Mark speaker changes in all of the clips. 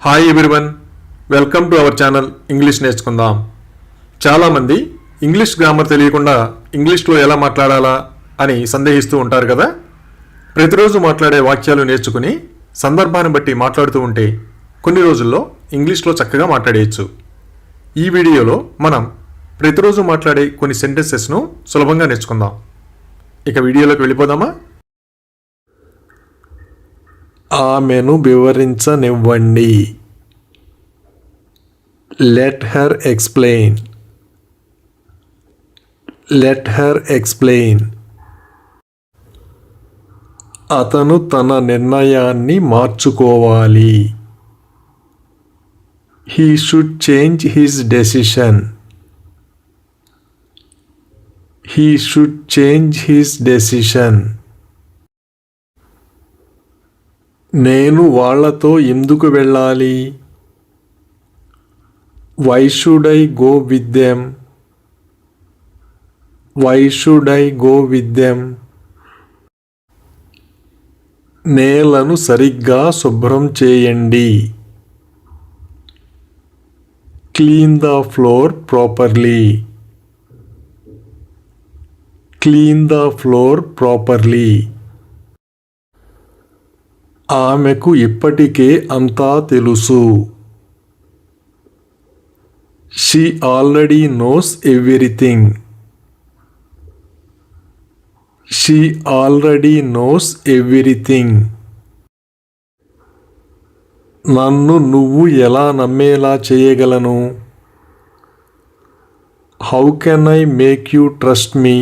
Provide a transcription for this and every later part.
Speaker 1: Hi everyone, welcome to our channel English నేర్చుకుందాం. చాలామంది English grammar తెలియకుండా ఇంగ్లీష్లో ఎలా మాట్లాడాలా అని సందేహిస్తూ ఉంటారు కదా. ప్రతిరోజు మాట్లాడే వాక్యాలు నేర్చుకుని సందర్భాన్ని బట్టి మాట్లాడుతూ ఉంటే కొన్ని రోజుల్లో ఇంగ్లీష్లో చక్కగా మాట్లాడేయచ్చు. ఈ వీడియోలో మనం ప్రతిరోజు మాట్లాడే కొన్ని సెంటెన్సెస్ను సులభంగా నేర్చుకుందాం. ఇక వీడియోలోకి వెళ్ళిపోదామా? ఆమెను వివరించనివ్వండి. Let her explain. Let her explain. అతను తన నిర్ణయాన్ని మార్చుకోవాలి. He should change his decision. He should change his decision. నేను వాళ్ళతో ఎందుకు వెళ్ళాలి? Why should I go with them? Why should I go with them? నేలను సరిగ్గా శుభ్రం చేయండి. Clean the floor properly. Clean the floor properly. ఆమెకు ఇప్పటికే అంతా తెలుసు. She already knows everything. She already knows everything. నన్ను నువ్వు ఎలా నమ్మేలా చేయగలను? How can I make you trust me?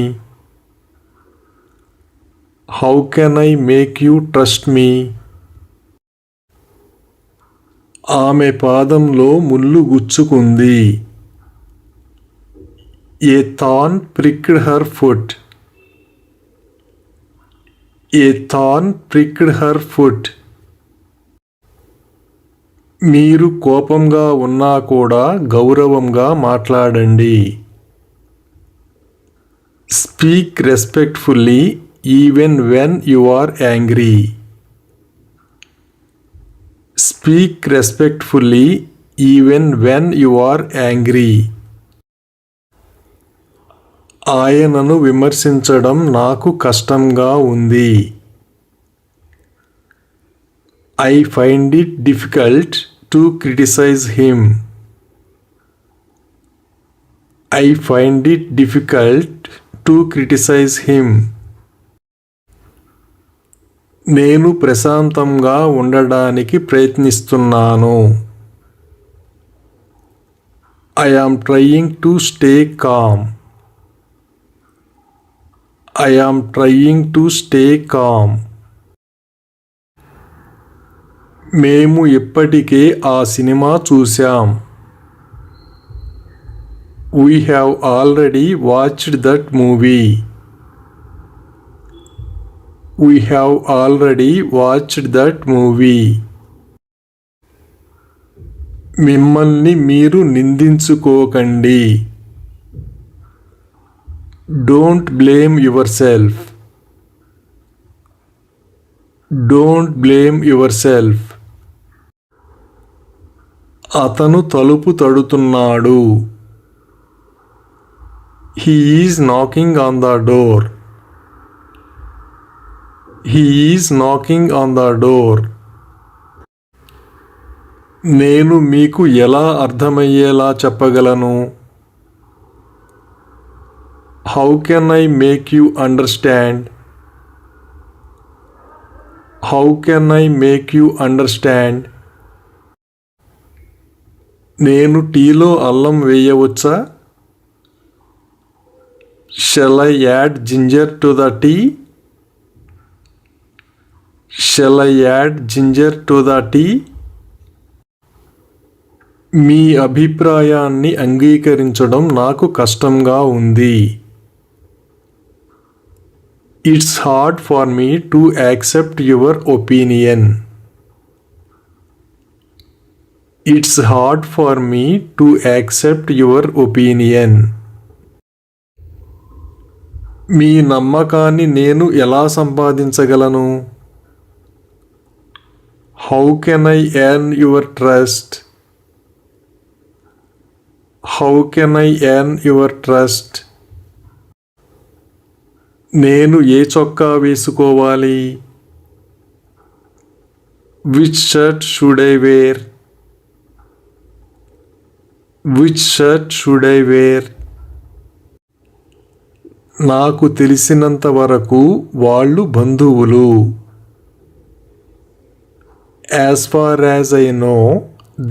Speaker 1: How can I make you trust me? ఆమె పాదంలో ముళ్ళు గుచ్చుకుంది. A thorn pricked her foot. A thorn pricked her foot. మీరు కోపంగా ఉన్నా కూడా గౌరవంగా మాట్లాడండి. Speak respectfully even when you are angry. Speak respectfully even when you are angry. ఆయనను విమర్శించడం నాకు కష్టంగా ఉంది. I find it difficult to criticize him. I find it difficult to criticize him. నేను ప్రశాంతంగా ఉండడానికి ప్రయత్నిస్తున్నాను. I am trying to stay calm. I am trying to stay calm. మేము ఇప్పటికే ఆ సినిమా చూశాం. We have already watched that movie. We have already watched that movie. మిమ్మల్ని మీరు నిందించుకోకండి. Don't blame yourself. Don't blame yourself. అతను తలుపు తడుతున్నాడు. He is knocking on the door. He is knocking on the door. నేను మీకు ఎలా అర్థమయ్యేలా చెప్పగలను? How can I make you understand? How can I make you understand? నేను టీలో అల్లం వేయవచ్చా? Shall I add ginger to the tea? Shall I add ginger to the tea? మీ అభిప్రాయాన్ని అంగీకరించడం నాకు కష్టంగా ఉంది. It's hard for me to accept your opinion. It's hard for me to accept your opinion. మీ నమ్మకాన్ని నేను ఎలా సంపాదించగలను? How can I earn your trust? How can I earn your trust? నేను ఏ చొక్కా వేసుకోవాలి? Which shirt should I wear? Which shirt should I wear? నాకు తెలిసినంత వరకు వాళ్ళు బంధువులు. As far as I know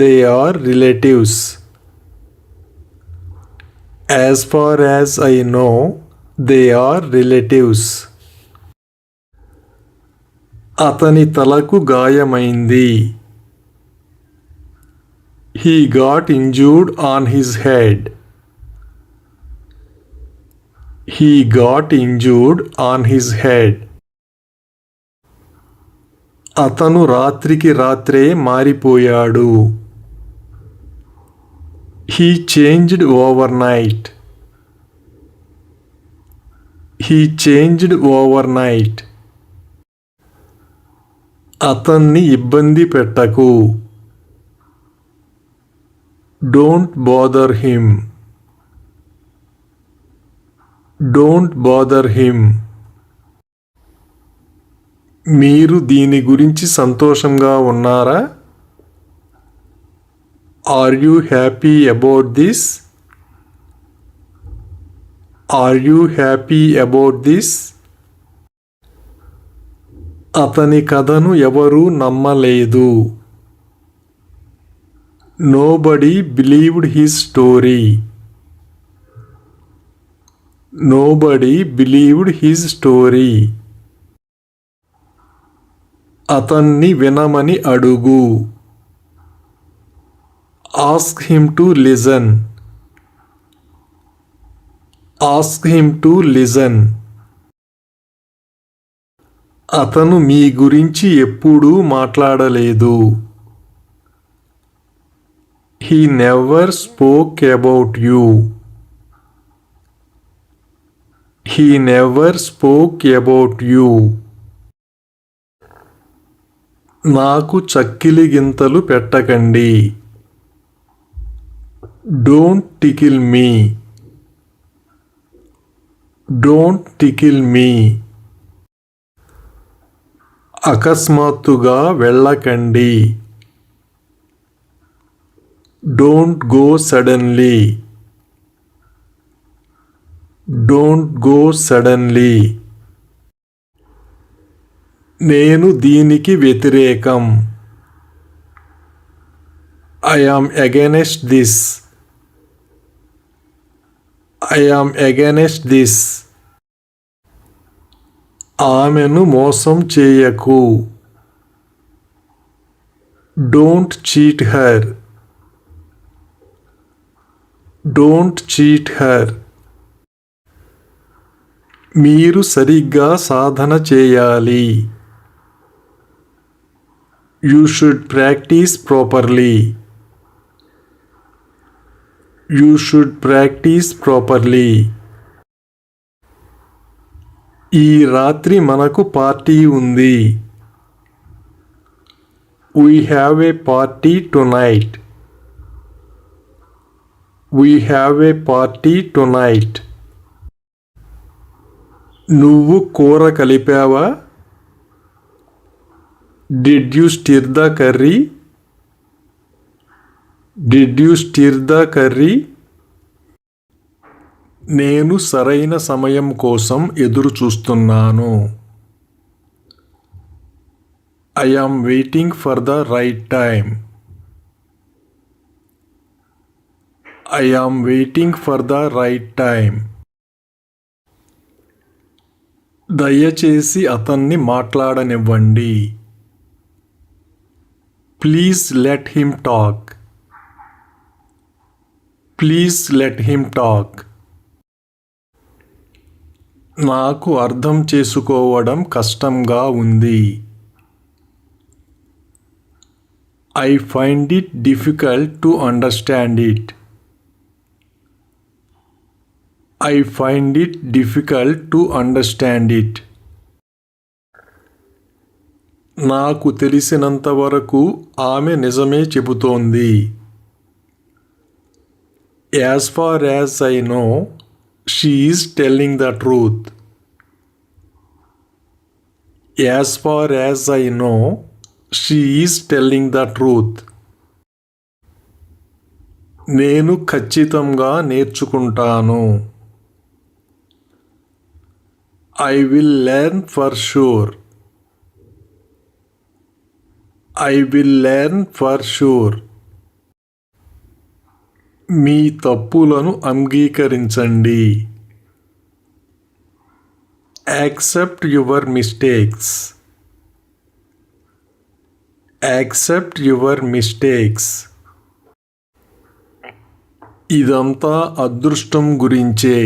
Speaker 1: they are relatives. As far as I know they are relatives. అతని తలకు గాయమైంది. He got injured on his head. He got injured on his head. అతను రాత్రికి రాత్రే మారిపోయాడు. He changed overnight. He changed overnight. అతన్ని ఇబ్బంది పెట్టకు. Don't bother him. Don't bother him. మీరు దీని గురించి సంతోషంగా ఉన్నారా? Are you happy about this? Are you happy about this? అతని కథను ఎవరూ నమ్మలేదు. Nobody believed his story. Nobody believed his story. అతన్ని వినమని అడుగు. Ask him to listen. Ask him to listen. అతను మీ గురించి ఎప్పుడూ మాట్లాడలేదు. He never spoke about you. He never spoke about you. నాకు చక్కిలి గింతలు పెట్టకండి. Don't tickle me. Don't tickle me. అకస్మాత్తుగా వెళ్ళకండి. Don't go suddenly. Don't go suddenly. నేను దీనికి వ్యతిరేకం. I am against this. I am against this. ఆమెను మోసం చేయకు. Don't cheat her. Don't cheat her. మీరు సరిగ్గా సాధన చేయాలి. You should practice properly. You should practice properly. ఈ రాత్రి మనకు పార్టీ ఉంది. We have a party tonight. We have a party tonight. నువ్వు కూర కలిపావా? Did you stir the curry? Did you stir the curry? నేను సరైన సమయం కోసం ఎదురు చూస్తున్నాను. I am waiting for the right time. I am waiting for the right time. దయచేసి అతన్ని మాట్లాడనివ్వండి. Please let him talk. Please let him talk. నాకు అర్థం చేసుకోవడం కష్టంగా ఉంది. I find it difficult to understand it. I find it difficult to understand it. నాకు తెలిసినంత వరకు ఆమె నిజమే చెబుతోంది. As far as I know, she is telling the truth. As far as I know, she is telling the truth. నేను ఖచ్చితంగా నేర్చుకుంటాను. I will learn for sure. I will learn for sure. మీ తప్పులను అంగీకరించండి. Accept your mistakes. Accept your mistakes. ఇదంతా అదృష్టం గురించే.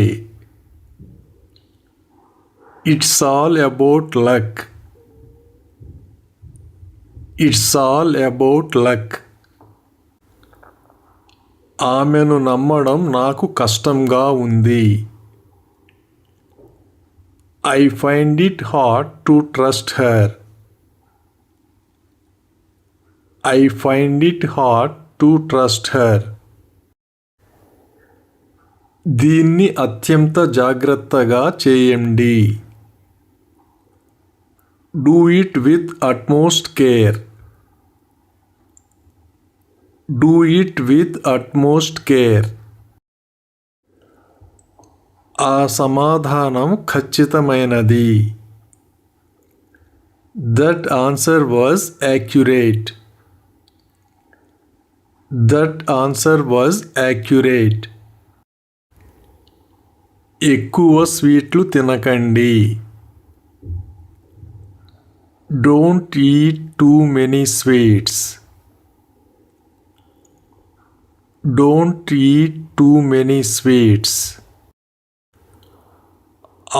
Speaker 1: It's all about luck. It's all about luck. ఆమెను నమ్మడం నాకు కష్టంగా ఉంది. I find it hard to trust her. I find it hard to trust her. దీన్ని అత్యంత జాగ్రత్తగా చేయండి. Do it with utmost care. Do it with utmost care. ఆ సమాధానం ఖచ్చితమైనది. That answer was accurate. That answer was accurate. ఎక్కువ స్వీట్లు తినకండి. Don't eat too many sweets. Don't eat too many sweets.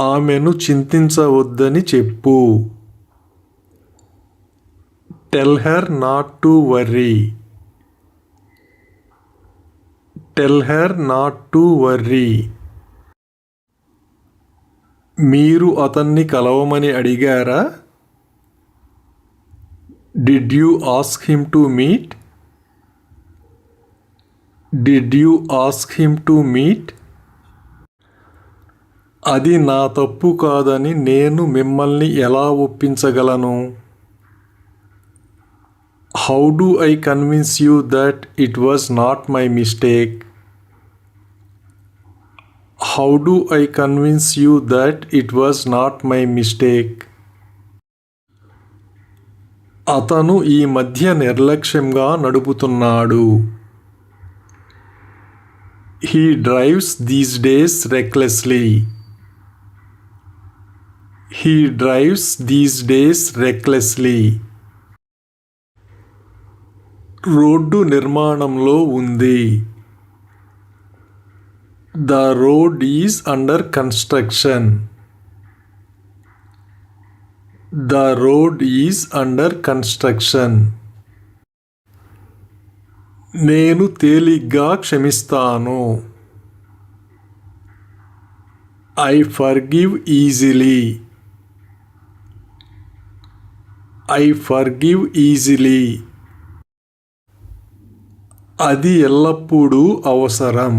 Speaker 1: ఆమెను చింతించవద్దని చెప్పు. Tell her not to worry. Tell her not to worry. మీరు అతన్ని కలవమని అడిగారా? Did you ask him to meet? Did you ask him to meet? అది నా తప్పు కాదని నేను మిమ్మల్ని ఎలా ఒప్పించగలను? How do I convince you that it was not my mistake? How do I convince you that it was not my mistake? అతను ఈ మధ్య నిర్లక్ష్యంగా నడుపుతున్నాడు. He drives these days recklessly. He drives these days recklessly. Road నిర్మాణంలో ఉంది. The road is under construction. The road is under construction. నేను తేలిగ్గా క్షమిస్తాను. I forgive easily. I forgive easily. అది ఎల్లప్పుడూ అవసరం.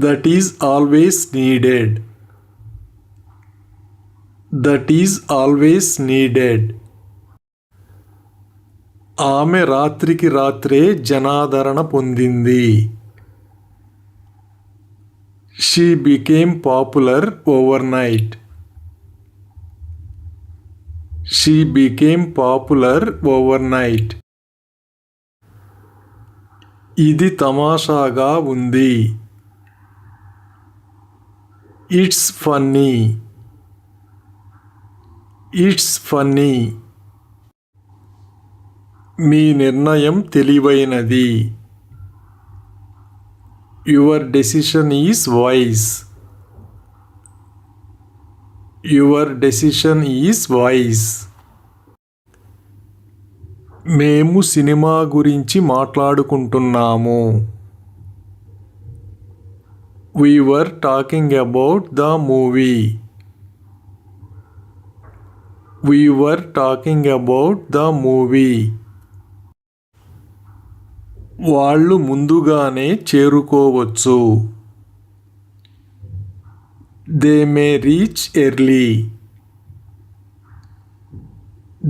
Speaker 1: That is always needed. That is always needed. ఆమె రాత్రికి రాత్రే జనాదరణ పొందింది. She became popular overnight. She became popular overnight. ఇది తమాషాగా ఉంది. It's funny. It's funny. మీ నిర్ణయం తెలివైనది. Your decision is wise. Your decision is wise. మేము సినిమా గురించి మాట్లాడుకుంటున్నాము. We were talking about the movie. We were talking about the movie. వాళ్ళు ముందుగానే చేరుకోవచ్చు. They may reach early.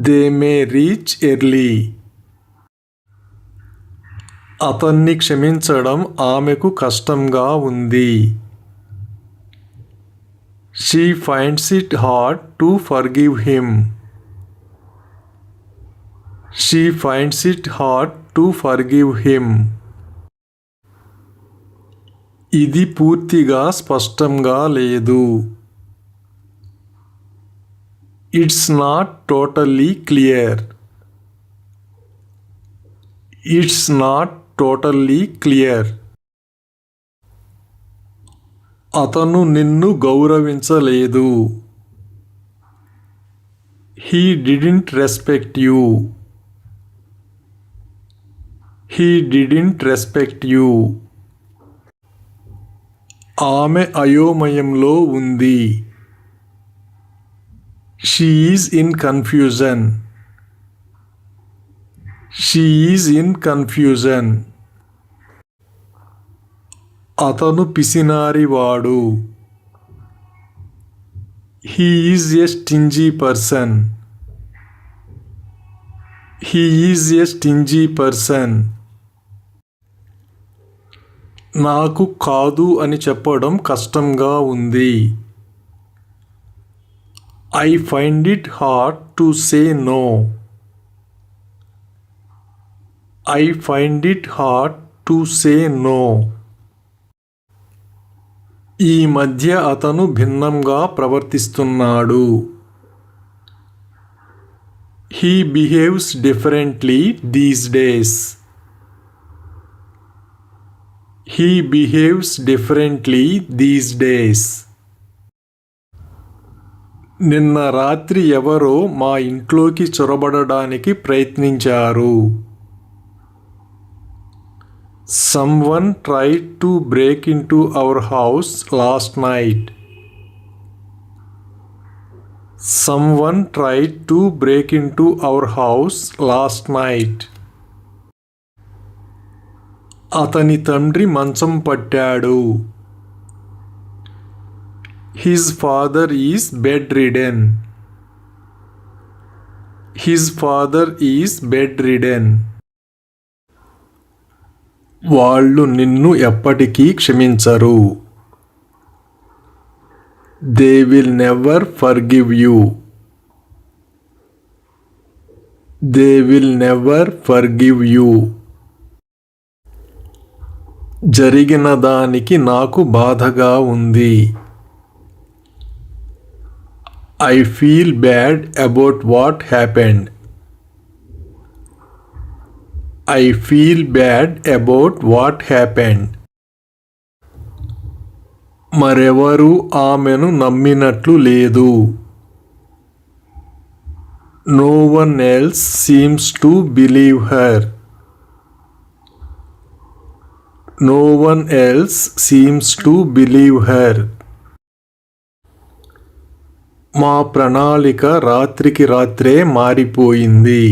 Speaker 1: They may reach early. అతన్ని క్షమించడం ఆమెకు కష్టంగా ఉంది. She finds it hard to forgive him. She finds it hard to forgive him. ఇది పూర్తిగా స్పష్టంగా లేదు. It's not totally clear. It's not totally clear. అతను నిన్ను గౌరవించలేదు. He didn't respect you. He didn't respect you. ఆమె అయోమయంలో ఉంది. She is in confusion. She is in confusion. అతను పిసినారివాడు. He is a stingy person. He is a stingy person. నాకు కాదు అని చెప్పడం కష్టంగా ఉంది. I find it hard to say no. I find it hard to say no. ఈ మధ్య అతను భిన్నంగా ప్రవర్తిస్తున్నాడు. He behaves differently these days. He behaves differently these days. నిన్న రాత్రి ఎవరో మా ఇంట్లోకి చొరబడడానికి ప్రయత్నించారు. Someone tried to break into our house last night. Someone tried to break into our house last night. అతని తండ్రి మంచం పట్టాడు. His father is bedridden. His father is bedridden. వాళ్ళు నిన్ను ఎప్పటికీ క్షమించరు. They will never forgive you. They will never forgive you. జరిగిన దానికి నాకు బాధగా ఉంది. I feel bad about what happened. I feel bad about what happened. మరెవరూ ఆమెను నమ్మినట్లు లేదు. No one else seems to believe her. No one else seems to believe her. మా ప్రణాళిక రాత్రికి రాత్రే మారిపోయింది.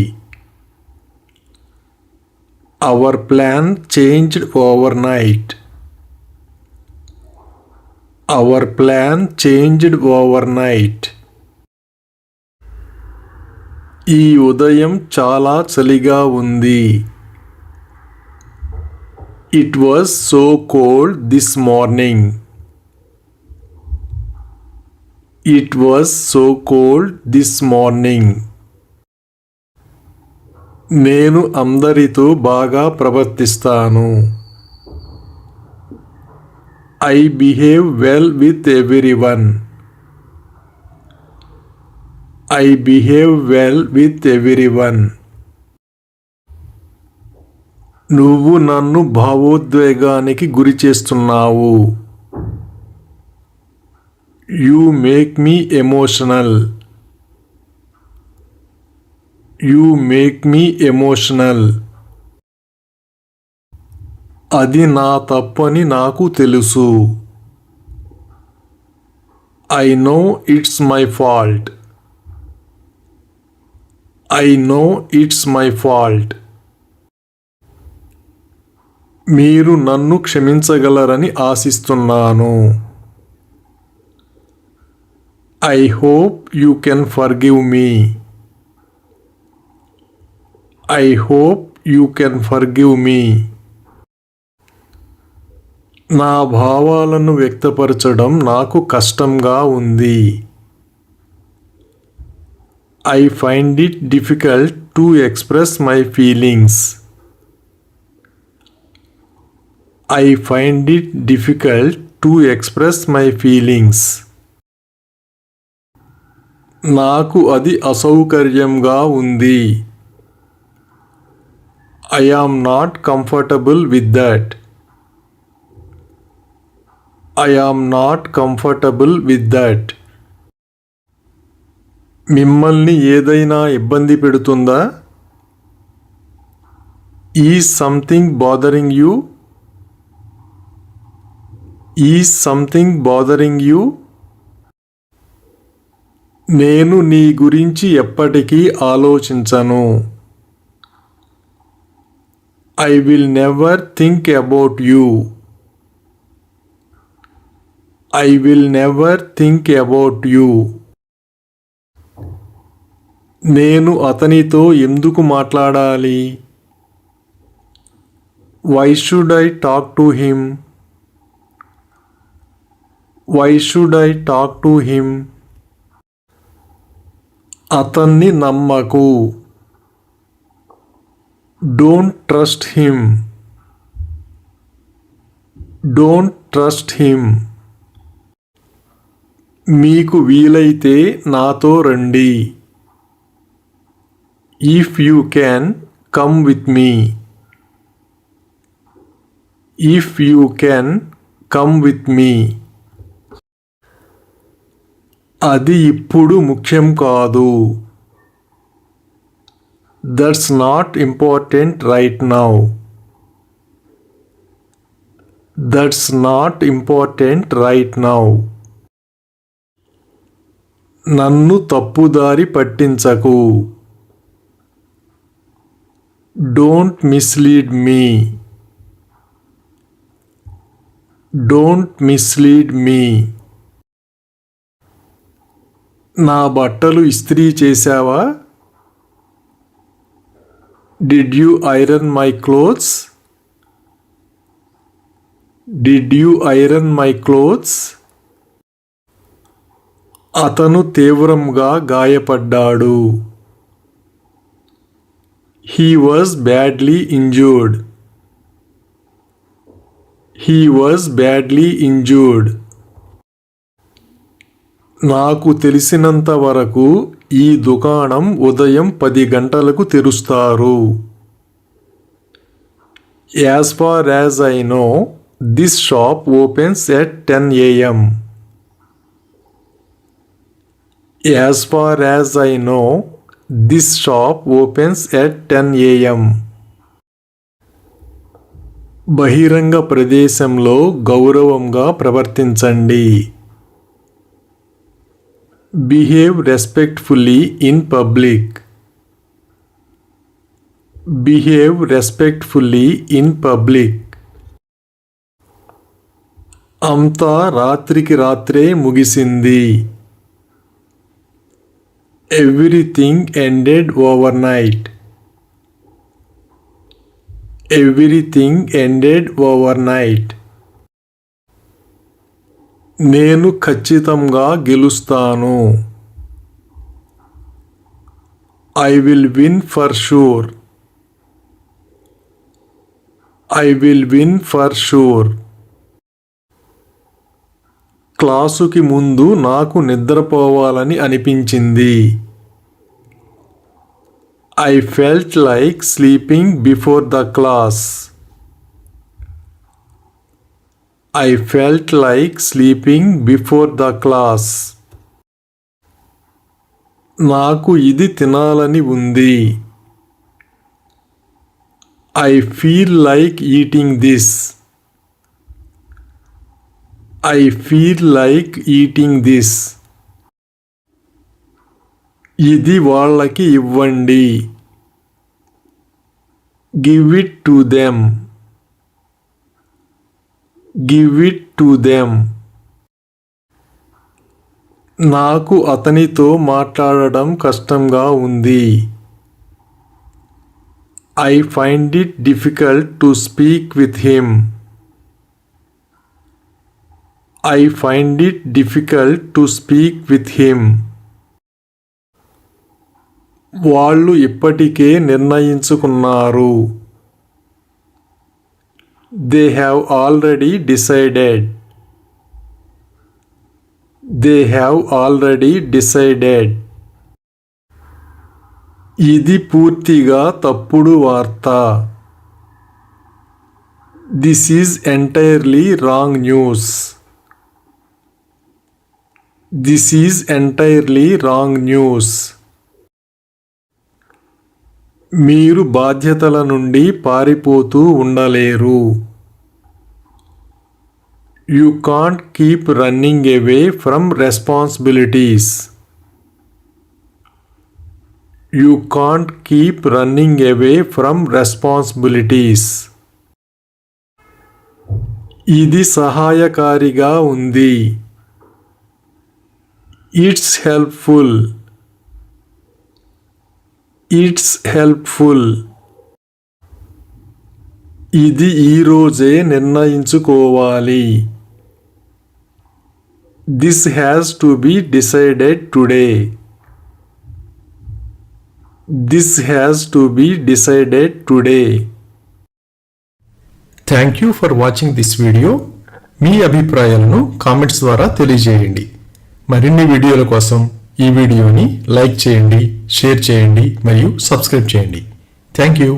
Speaker 1: Our plan changed overnight. Our plan changed overnight. ఈ ఉదయం చాలా చలిగా ఉంది. It was so cold this morning. It was so cold this morning. నేను అందరితో బాగా ప్రవర్తిస్తాను. I behave well with everyone. I behave well with everyone. నువ్వు నన్ను భావోద్వేగానికి గురి చేస్తున్నావు. You make me emotional. You make me emotional. అది నా తప్పని నాకు తెలుసు. I know it's my fault. I know it's my fault. మీరు నన్ను క్షమించగలరని ఆశిస్తున్నాను. I hope you can forgive me. I hope you can forgive me. నా భావాలను వ్యక్తపరచడం నాకు కష్టంగా ఉంది. I find it difficult to express my feelings. I find it difficult to express my feelings. నాకు అది అసౌకర్యంగా ఉంది. I am not comfortable with that. I am not comfortable with that. మిమ్మల్ని ఏదైనా ఇబ్బంది పెడుతుందా? Is something bothering you? Is something bothering you? నేను నీ గురించి ఎప్పటికీ ఆలోచించను. I will never think about you. I will never think about you. నేను అతనితో ఎందుకు మాట్లాడాలి? Why should I talk to him? Why should I talk to him? అతన్ని నమ్మకు. Don't trust him. Don't trust him. మీకు వీలైతే నాతో రండి. If you can come with me. If you can come with me. అది ఇప్పుడు ముఖ్యం కాదు. That's not important right now. That's not important right now. నన్ను తప్పుదారి పట్టించకు. Don't mislead me. Don't mislead me. నా బట్టలు ఇస్త్రీ చేశావా? Did you iron my clothes? Did you iron my clothes? అతను తీవ్రంగా గాయపడ్డాడు. He was badly injured. He was badly injured. నాకు తెలిసినంత వరకు ఈ దుకాణం ఉదయం 10 గంటలకు తెరుస్తారు. As far as I know this shop opens at 10 AM. As far as I know, this shop opens at 10 AM. బహిరంగ ప్రదేశంలో గౌరవంగా ప్రవర్తించండి. Behave respectfully in public. Behave respectfully in public. అంతా రాత్రికి రాత్రే ముగిసింది. Everything ended overnight. Everything ended overnight. నేను ఖచ్చితంగా గెలుస్తాను. I will win for sure. I will win for sure. క్లాసుకి ముందు నాకు నిద్రపోవాలని అనిపించింది. I felt like sleeping before the class. I felt like sleeping before the class. నాకు ఇది తినాలని ఉంది. I feel like eating this. I feel like eating this. ఇది వాళ్ళకి ఇవ్వండి. Give it to them. Give it to them. నాకు అతనితో మాట్లాడడం కష్టంగా ఉంది. I find it difficult to speak with him. I find it difficult to speak with him. వాళ్ళు ఇప్పటికే నిర్ణయించుకున్నారు. They have already decided. They have already decided. ఇది పూర్తిగా తప్పుడు వార్త. This is entirely wrong news. This is entirely wrong news. మీరు బాధ్యతల నుండి పారిపోతూ ఉండలేరు. You can't keep running away from responsibilities. You can't keep running away from responsibilities. ఇది సహాయకారిగా ఉంది. It's helpful. It's helpful. ఇది ఈ రోజే నిర్ణయించుకోవాలి. This has to be decided today. This has to be decided today. Thank you for watching this video. మీ అభిప్రాయాలను comments ద్వారా తెలియజేయండి. మరిన్ని వీడియోల కోసం ఈ వీడియోని లైక్ చేయండి, షేర్ చేయండి మరియు సబ్స్క్రైబ్ చేయండి. Thank you.